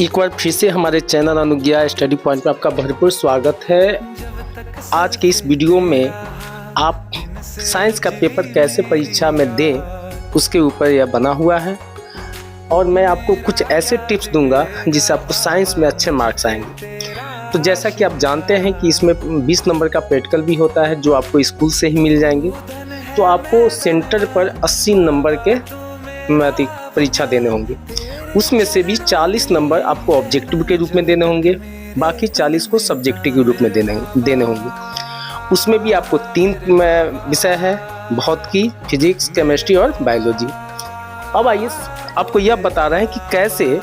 एक बार फिर से हमारे चैनल अनुज्ञा स्टडी पॉइंट में आपका भरपूर स्वागत है। आज के इस वीडियो में आप साइंस का पेपर कैसे परीक्षा में दें उसके ऊपर यह बना हुआ है और मैं आपको कुछ ऐसे टिप्स दूंगा जिससे आपको साइंस में अच्छे मार्क्स आएंगे। तो जैसा कि आप जानते हैं कि इसमें 20 नंबर का प्रैक्टिकल भी होता है जो आपको स्कूल से ही मिल जाएंगे। तो आपको सेंटर पर 80 नंबर के परीक्षा देने होंगे। उसमें से भी 40 नंबर आपको ऑब्जेक्टिव के रूप में देने होंगे, बाकी 40 को सब्जेक्टिव के रूप में देने होंगे। उसमें भी आपको 3 विषय है, भौतिकी, फिजिक्स, केमिस्ट्री और बायोलॉजी। अब आइए आपको यह बता रहे हैं कि कैसे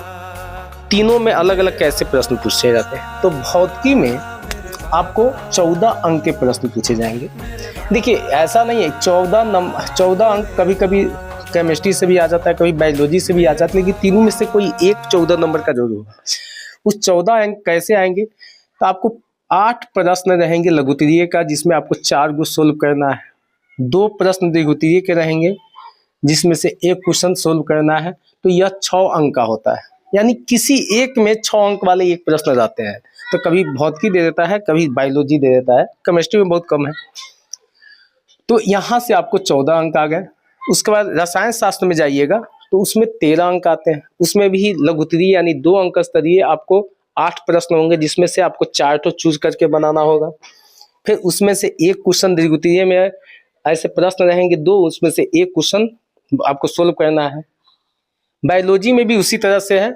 तीनों में अलग अलग कैसे प्रश्न पूछे जाते हैं। तो भौतिकी में आपको 14 अंक के प्रश्न पूछे जाएंगे। देखिए ऐसा नहीं है 14 अंक कभी कभी केमिस्ट्री से भी आ जाता है, कभी बायोलॉजी से भी आ जाता है, लेकिन तीनों में से कोई एक 14 नंबर का जरूर होगा। उस 14 अंक कैसे आएंगे? तो आपको 8 प्रश्न रहेंगे लघुत्तरीय का जिसमें आपको 4 को सोल्व करना है। 2 प्रश्न दीर्घोत्तरीय के रहेंगे जिसमें से 1 क्वेश्चन सोल्व करना है। तो यह 6 अंक का होता है, यानी किसी एक में 6 अंक वाले एक प्रश्न रहते हैं। तो कभी भौतिकी दे देता है, कभी बायोलॉजी दे देता है, केमिस्ट्री में बहुत कम है। तो यहाँ से आपको 14 अंक आ गए। उसके बाद रसायन शास्त्र में जाइएगा तो उसमें 13 अंक आते हैं। उसमें भी लघुत्तरीय यानी 2 अंक स्तरीय आपको 8 प्रश्न होंगे जिसमें से आपको 4 तो चूज करके बनाना होगा। फिर उसमें से 1 क्वेश्चन दीर्घोत्तरीय में ऐसे प्रश्न रहेंगे 2, उसमें से 1 क्वेश्चन आपको सोल्व करना है। बायोलॉजी में भी उसी तरह से है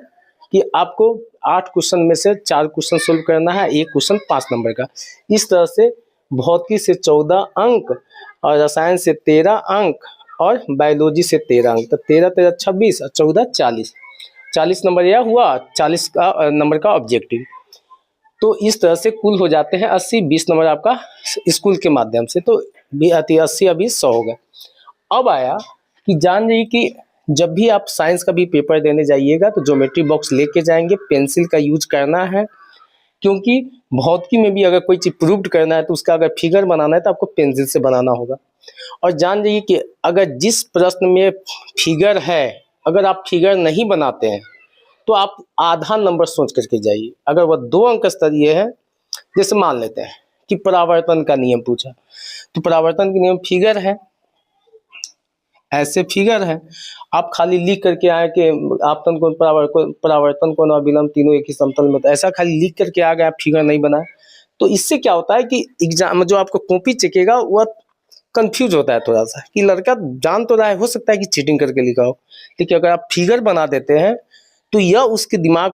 कि आपको 8 क्वेश्चन में से 4 क्वेश्चन सोल्व करना है, 1 क्वेश्चन 5 नंबर का। इस तरह से भौतिकी से 14 अंक और रसायन से 13 अंक और बायोलॉजी से 13 अंक। तो 13 13 26 और 14 40 नंबर यह हुआ, 40 का नंबर का ऑब्जेक्टिव। तो इस तरह से कुल हो जाते हैं 80। 20 नंबर आपका स्कूल के माध्यम से, तो 80 अभी 100 हो गए। अब आया कि जान जाइए कि जब भी आप साइंस का भी पेपर देने जाइएगा तो ज्योमेट्री बॉक्स लेके जाएंगे, पेंसिल का यूज करना है, क्योंकि भौतिकी में भी अगर कोई चीज प्रूव्ड करना है तो उसका अगर फिगर बनाना है तो आपको पेंसिल से बनाना होगा। और जान जाइए कि अगर जिस प्रश्न में फिगर है, अगर आप फिगर नहीं बनाते हैं तो आप आधा नंबर सोच करके जाइए। अगर वह 2 अंक स्तरीय है, जैसे मान लेते हैं कि परावर्तन का नियम पूछा, तो परावर्तन के नियम फिगर है, ऐसे फिगर है, आप खाली लिख करके आए कि आपतन कोण परावर्तन कोण और विलंब तीनों एक ही समतल में, तो ऐसा खाली लिख करके आ गए, आप फिगर नहीं बनाए तो इससे क्या होता है कि एग्जाम जो आपको कॉपी चेकेगा वह कंफ्यूज होता है थोड़ा सा कि लड़का जान तो रहा है, हो सकता है कि चीटिंग करके लिखा हो, लेकिन अगर आप फिगर बना देते हैं तो यह उसके दिमाग